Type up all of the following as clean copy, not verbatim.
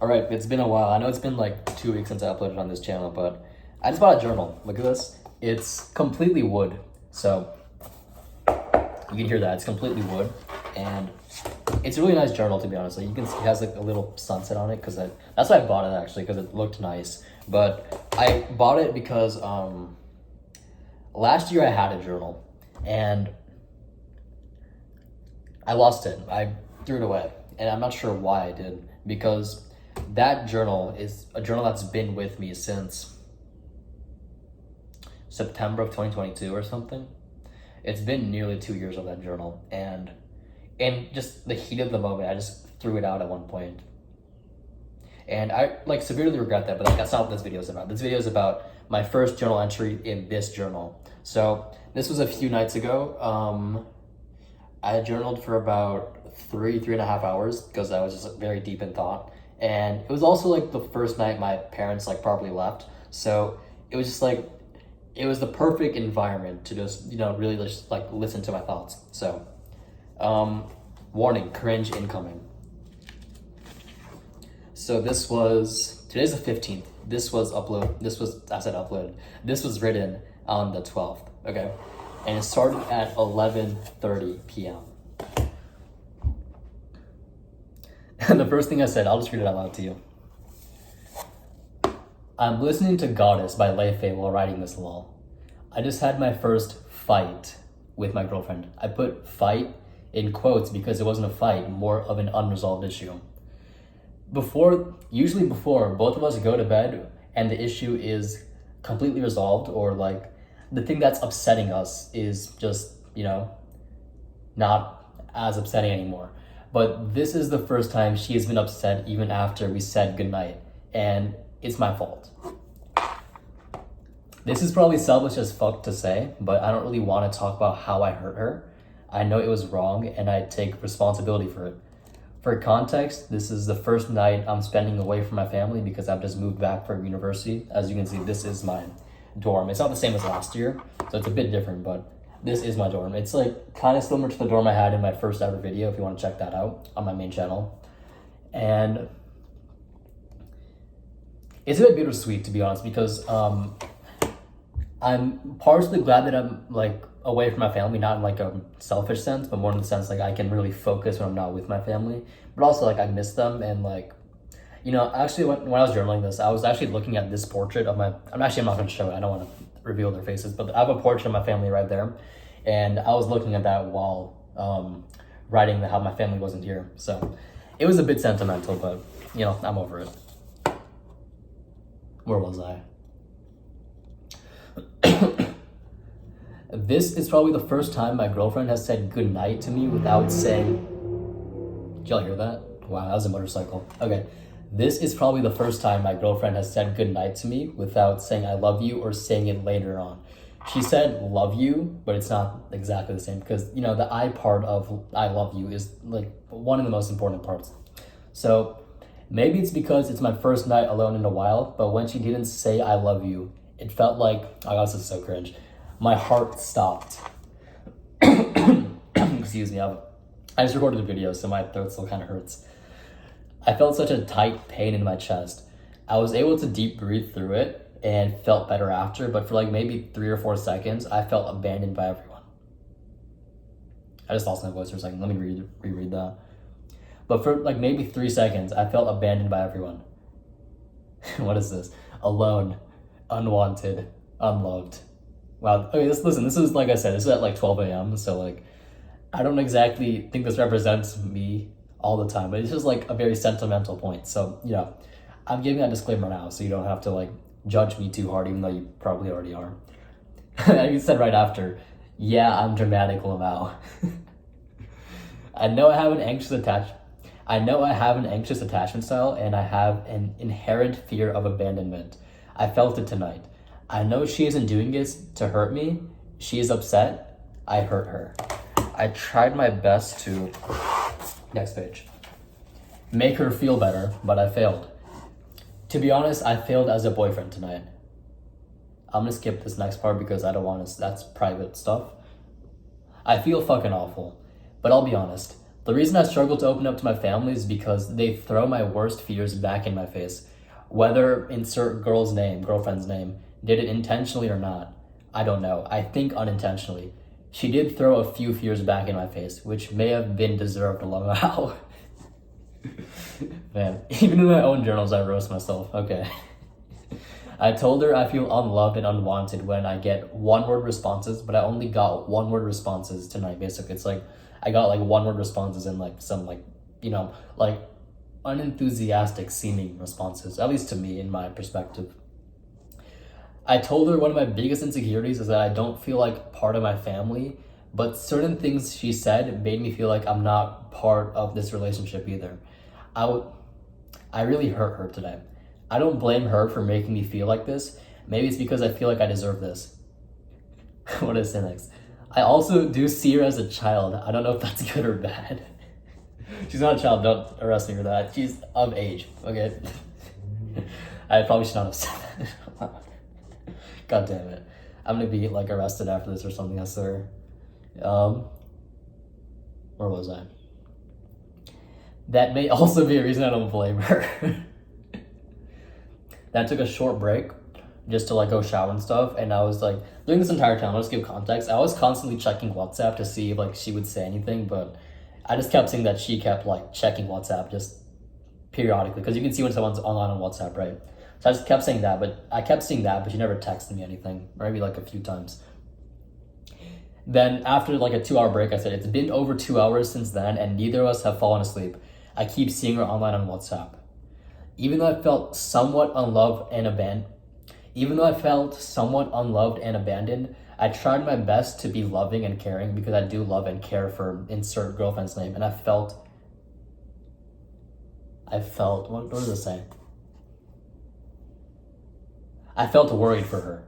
Alright, it's been a while. I know it's been like 2 weeks since I uploaded on this channel, but I just bought a journal. Look at this. It's completely wood. So you can hear that. It's completely wood. And it's a really nice journal, to be honest. Like, you can see it has like a little sunset on it because that's why I bought it actually, because it looked nice. But I bought it because last year I had a journal and I lost it. I threw it away. And I'm not sure why I did, because that journal is a journal that's been with me since September of 2022 or something. It's been nearly 2 years of that journal, and in just the heat of the moment, I just threw it out at one point. And I like severely regret that, but like, that's not what this video is about. This video is about my first journal entry in this journal. So this was a few nights ago. I journaled for about three and a half hours because I was just very deep in thought. And it was also like the first night my parents like probably left. So it was just like, it was the perfect environment to just, really just like listen to my thoughts. So, warning, cringe incoming. So today's the 15th. I said uploaded. This was written on the 12th, okay? And it started at 11:30 p.m. And the first thing I said, I'll just read it out loud to you. I'm listening to Goddess by Leifei while writing this lol. I just had my first fight with my girlfriend. I put fight in quotes because it wasn't a fight, more of an unresolved issue. Usually before both of us go to bed and the issue is completely resolved, or like the thing that's upsetting us is just, not as upsetting anymore. But this is the first time she has been upset even after we said goodnight, and it's my fault. This is probably selfish as fuck to say, but I don't really want to talk about how I hurt her. I know it was wrong and I take responsibility for it. For context, this is the first night I'm spending away from my family because I've just moved back from university. As you can see, this is my dorm. It's not the same as last year, so it's a bit different, but this is my dorm. It's like kind of similar to the dorm I had in my first ever video, if you want to check that out on my main channel. And it's a bit bittersweet, to be honest, because I'm partially glad that I'm like away from my family, not in like a selfish sense, but more in the sense like I can really focus when I'm not with my family. But also like I miss them, and like, actually when I was journaling this, I was actually looking at this portrait of I'm not going to show it. I don't want to reveal their faces, but I have a portrait of my family right there. And I was looking at that while writing how my family wasn't here. So it was a bit sentimental, but I'm over it. Where was I? This is probably the first time my girlfriend has said goodnight to me without saying... Did y'all hear that? Wow, that was a motorcycle. Okay. This is probably the first time my girlfriend has said goodnight to me without saying I love you or saying it later on. She said love you, but it's not exactly the same because, the I part of I love you is like one of the most important parts. So maybe it's because it's my first night alone in a while, but when she didn't say I love you, it felt like, oh God, this is so cringe. My heart stopped. Excuse me, I just recorded a video, so my throat still kind of hurts. I felt such a tight pain in my chest. I was able to deep breathe through it and felt better after, but for like maybe 3 or 4 seconds, I felt abandoned by everyone. I just lost my voice for a second. Let me reread that. But for like maybe 3 seconds, I felt abandoned by everyone. What is this? Alone, unwanted, unloved. Wow. Okay, listen, this is, like I said, this is at like 12 a.m. So like, I don't exactly think this represents me all the time, but it's just like a very sentimental point. So, I'm giving that disclaimer now so you don't have to like judge me too hard, even though you probably already are. You said right after, yeah, I'm dramatic Lamau. I know I have an anxious attachment style, and I have an inherent fear of abandonment. I felt it tonight. I know she isn't doing this to hurt me. She is upset. I hurt her. I tried my best to... Next page. Make her feel better, but I failed. To be honest, I failed as a boyfriend tonight. I'm gonna skip this next part because I don't want to... That's private stuff. I feel fucking awful. But I'll be honest. The reason I struggle to open up to my family is because they throw my worst fears back in my face. Whether insert girl's name, girlfriend's name, did it intentionally or not, I don't know. I think unintentionally. She did throw a few fears back in my face, which may have been deserved along the how. Man, even in my own journals, I roast myself. Okay. I told her I feel unloved and unwanted when I get one-word responses, but I only got one-word responses tonight, basically. It's like, I got like one-word responses and like some like, like unenthusiastic seeming responses, at least to me, in my perspective. I told her one of my biggest insecurities is that I don't feel like part of my family, but certain things she said made me feel like I'm not part of this relationship either. I really hurt her today. I don't blame her for making me feel like this. Maybe it's because I feel like I deserve this. What is it next? I also do see her as a child. I don't know if that's good or bad. She's not a child, don't arrest me for that. She's of age, okay? I probably should not have said that. God damn it. I'm gonna be like arrested after this or something, I swear. Where was I? That may also be a reason I don't blame her. Then I took a short break just to like go shower and stuff, and I was like, during this entire time, I'll just give context, I was constantly checking WhatsApp to see if like she would say anything, but I just kept seeing that she kept like checking WhatsApp just periodically, because you can see when someone's online on WhatsApp, right? So I just kept saying that, but I kept seeing that, but she never texted me anything, or maybe like a few times. Then after like a 2-hour break, I said, it's been over 2 hours since then, and neither of us have fallen asleep. I keep seeing her online on WhatsApp. Even though I felt somewhat unloved and abandoned, I tried my best to be loving and caring, because I do love and care for insert girlfriend's name, and I felt, what does it say? I felt worried for her.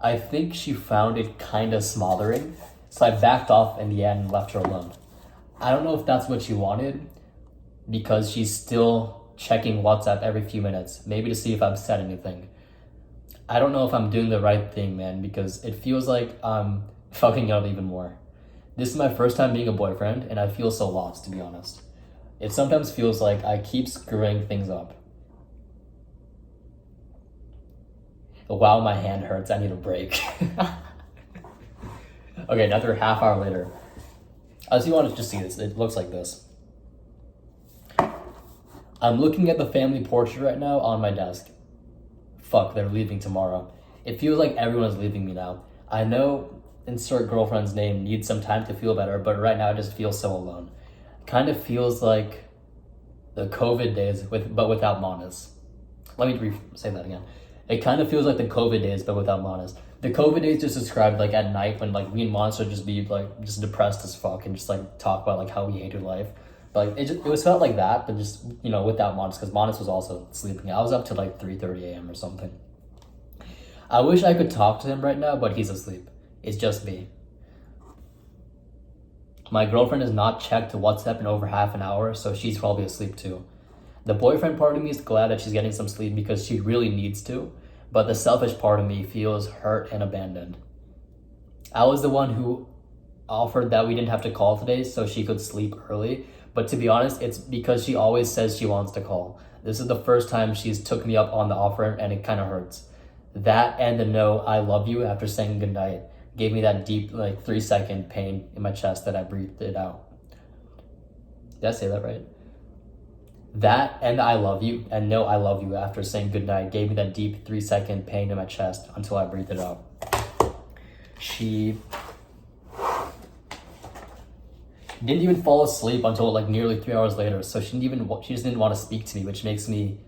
I think she found it kind of smothering, so I backed off in the end and left her alone. I don't know if that's what she wanted, because she's still checking WhatsApp every few minutes, maybe to see if I've said anything. I don't know if I'm doing the right thing, man, because it feels like I'm fucking up even more. This is my first time being a boyfriend, and I feel so lost, to be honest. It sometimes feels like I keep screwing things up. Wow, my hand hurts. I need a break. Okay, another half hour later. As you want to just see this, it looks like this. I'm looking at the family portrait right now on my desk. Fuck, they're leaving tomorrow. It feels like everyone's leaving me now. I know insert girlfriend's name needs some time to feel better, but right now I just feel so alone. Kind of feels like the COVID days, but without Monas. Let me say that again. It kind of feels like the COVID days, but without Monas. The COVID days just described like at night when like me and Monas would just be like just depressed as fuck and just like talk about like how we hated life. But it was felt like that, but just, without Monas, because Monas was also sleeping. I was up to like 3:30 a.m. or something. I wish I could talk to him right now, but he's asleep. It's just me. My girlfriend has not checked WhatsApp in over half an hour, so she's probably asleep too. The boyfriend part of me is glad that she's getting some sleep because she really needs to, but the selfish part of me feels hurt and abandoned. I was the one who offered that we didn't have to call today so she could sleep early, but to be honest, it's because she always says she wants to call. This is the first time she's took me up on the offer, and it kind of hurts. That and the no, I love you after saying goodnight gave me that deep, like 3-second pain in my chest that I breathed it out. Did I say that right? That and I love you and no, I love you after saying goodnight gave me that deep 3-second pain in my chest until I breathed it out. She didn't even fall asleep until like nearly 3 hours later, so she just didn't want to speak to me, which makes me,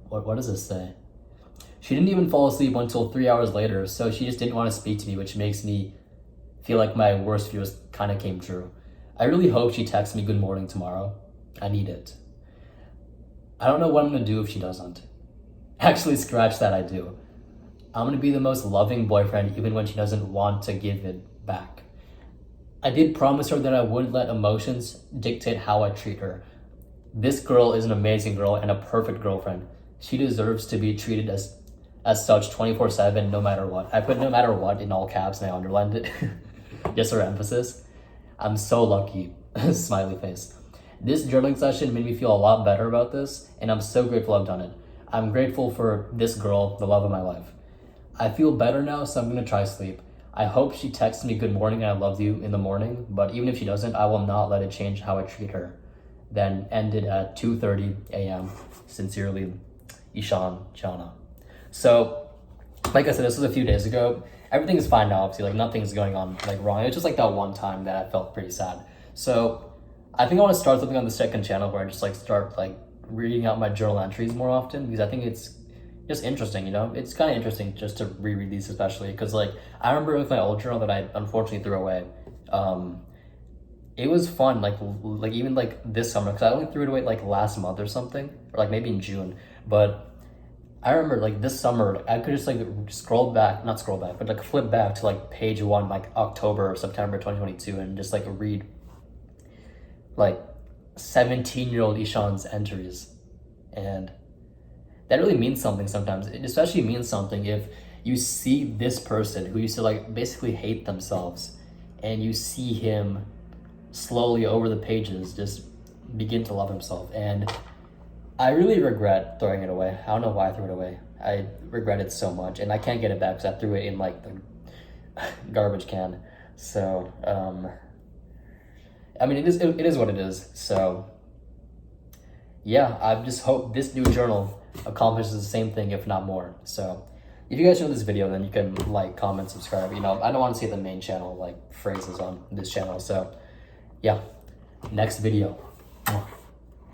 what does this say? She didn't even fall asleep until 3 hours later, so she just didn't want to speak to me, which makes me feel like my worst fears kind of came true. I really hope she texts me good morning tomorrow. I need it. I don't know what I'm gonna do if she doesn't. Actually, scratch that, I do. I'm gonna be the most loving boyfriend even when she doesn't want to give it back. I did promise her that I wouldn't let emotions dictate how I treat her. This girl is an amazing girl and a perfect girlfriend. She deserves to be treated as such 24/7, no matter what. I put no matter what in all caps and I underlined it, just for emphasis. I'm so lucky. Smiley face. This journaling session made me feel a lot better about this, and I'm so grateful I've done it. I'm grateful for this girl, the love of my life. I feel better now, so I'm gonna try sleep. I hope she texts me good morning and I love you in the morning, but even if she doesn't, I will not let it change how I treat her. Then ended at 2:30 a.m. Sincerely, Ishan Chana. So, like I said, this was a few days ago. Everything is fine now, obviously, like nothing's going on like wrong. It's just like that one time that I felt pretty sad. So I think I want to start something on the second channel where I just like start like reading out my journal entries more often, because I think it's just interesting, you know? It's kind of interesting just to reread these, especially because like I remember with my old journal that I unfortunately threw away. It was fun, like even like this summer, because I only threw it away like last month or something, or like maybe in June. But I remember like this summer, I could just like not scroll back, but like flip back to like page 1, like October or September 2022, and just like read like 17-year-old Ishan's entries. And that really means something sometimes. It especially means something if you see this person who used to like basically hate themselves, and you see him slowly over the pages just begin to love himself. And I really regret throwing it away. I don't know why I threw it away. I regret it so much, and I can't get it back because I threw it in like the garbage can. So I mean, it is what it is. So yeah, I just hope this new journal accomplishes the same thing, if not more. So if you guys enjoyed this video, then you can like, comment, subscribe. You know, I don't want to see the main channel like phrases on this channel. So yeah, next video.